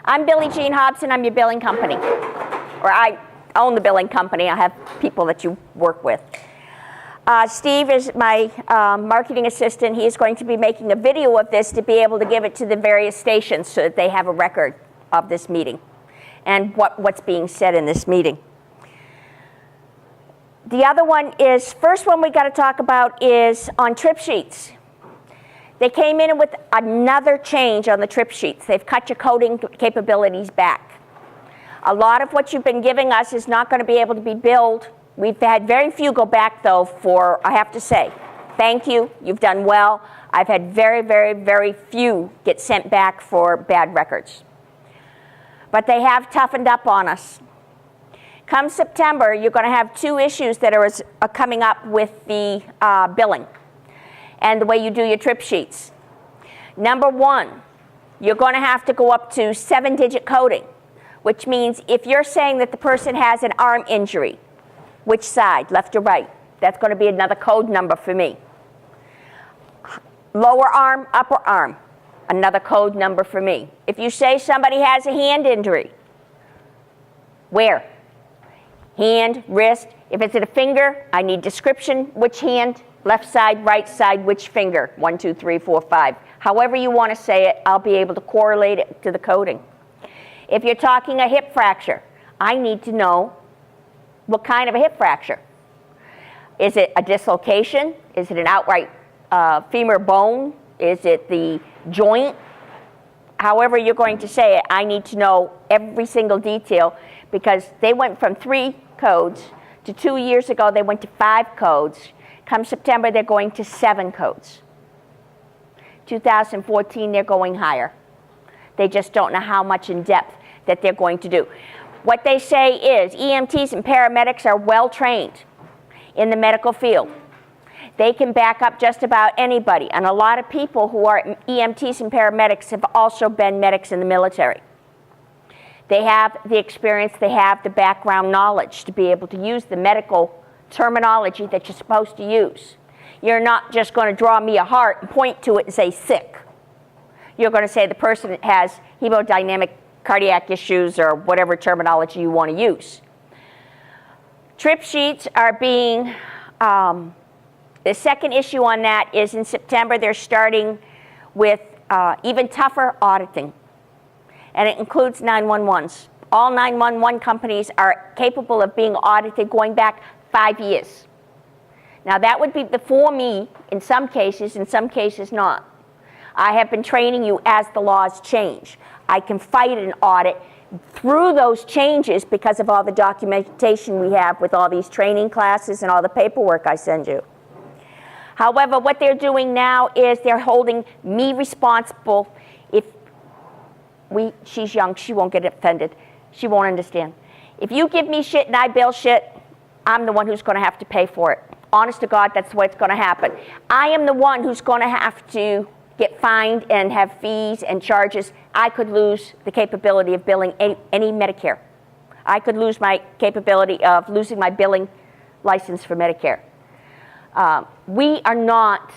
I'm Billie Jean Hobson. I'm your billing company. Or I own the billing company. I have people that you work with. Steve is my marketing assistant. He is going to be making a video of this to be able to give it to the various stations so that they have a record of this meeting and what's being said in this meeting. The other one is, first one we got to talk about is on trip sheets. They came in with another change on the trip sheets. They've cut your coding capabilities back. A lot of what you've been giving us is not going to be able to be billed. We've had very few go back, though, for, I have to say, thank you, you've done well. I've had very, very, very few get sent back for bad records. But they have toughened up on us. Come September, you're going to have two issues that are coming up with the billing and the way you do your trip sheets. Number one, you're going to have to go up to 7-digit coding, which means if you're saying that the person has an arm injury, which side, left or right, that's going to be another code number for me. Lower arm, upper arm, another code number for me. If you say somebody has a hand injury, where? Hand, wrist. If it's at a finger, I need description, which hand, left side, right side, which finger, 1, 2, 3, 4, 5. However you want to say it, I'll be able to correlate it to the coding. If you're talking a hip fracture, I need to know what kind of a hip fracture. Is it a dislocation? Is it an outright femur bone? Is it the joint? However you're going to say it, I need to know every single detail because they went from 3 codes to 2 years ago they went to 5 codes. Come September, they're going to 7 codes. 2014, they're going higher. They just don't know how much in depth that they're going to do. What they say is EMTs and paramedics are well trained in the medical field. They can back up just about anybody. And a lot of people who are EMTs and paramedics have also been medics in the military. They have the experience, they have the background knowledge to be able to use the medical terminology that you're supposed to use. You're not just going to draw me a heart and point to it and say sick. You're going to say the person has hemodynamic cardiac issues or whatever terminology you want to use. Trip sheets are being, the second issue on that is in September they're starting with even tougher auditing. And it includes 911s. All 911 companies are capable of being audited going back 5 years. Now that would be before me in some cases not. I have been training you as the laws change. I can fight an audit through those changes because of all the documentation we have with all these training classes and all the paperwork I send you. However, what they're doing now is they're holding me responsible. If she's young, she won't get offended. She won't understand. If you give me shit and I bill shit, I'm the one who's going to have to pay for it. Honest to God, that's what's going to happen. I am the one who's going to have to get fined and have fees and charges. I could lose the capability of billing any Medicare. I could lose my capability of losing my billing license for Medicare. We are not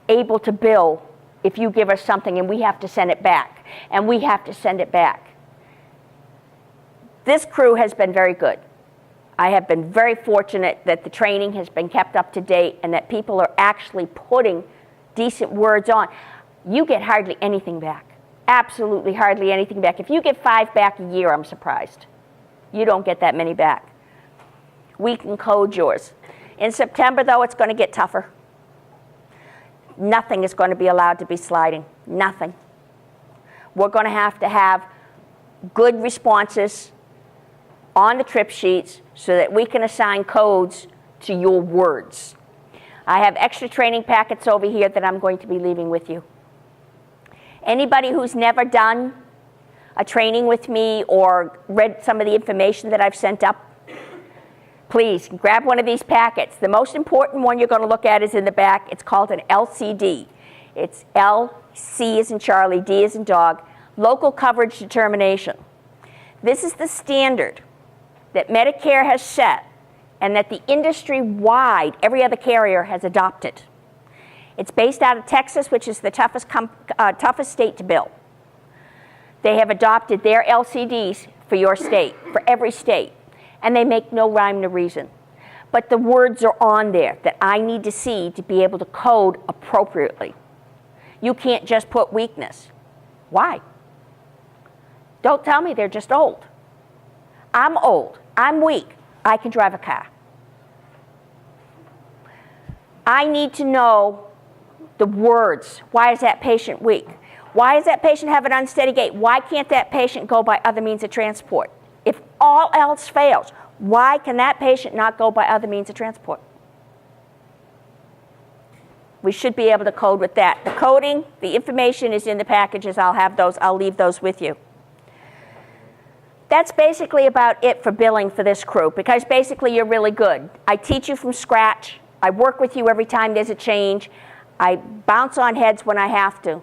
able to bill if you give us something and we have to send it back. And we have to send it back. This crew has been very good. I have been very fortunate that the training has been kept up to date and that people are actually putting decent words on. You get hardly anything back. Absolutely hardly anything back. If you get 5 back a year, I'm surprised. You don't get that many back. We can code yours. In September, though, it's going to get tougher. Nothing is going to be allowed to be sliding. Nothing. We're going to have good responses on the trip sheets so that we can assign codes to your words. I have extra training packets over here that I'm going to be leaving with you. Anybody who's never done a training with me or read some of the information that I've sent up, please grab one of these packets. The most important one you're going to look at is in the back. It's called an LCD. It's LC as in Charlie, D as in dog, local coverage determination. This is the standard that Medicare has set and that the industry-wide, every other carrier has adopted. It's based out of Texas, which is the toughest state to bill. They have adopted their LCDs for your state, for every state, and they make no rhyme nor reason. But the words are on there that I need to see to be able to code appropriately. You can't just put weakness. Why? Don't tell me they're just old. I'm old. I'm weak. I can drive a car. I need to know the words. Why is that patient weak? Why does that patient have an unsteady gait? Why can't that patient go by other means of transport? If all else fails, why can that patient not go by other means of transport? We should be able to code with that. The coding, the information is in the packages. I'll have those. I'll leave those with you. That's basically about it for billing for this crew, because basically you're really good. I teach you from scratch. I work with you every time there's a change. I bounce on heads when I have to.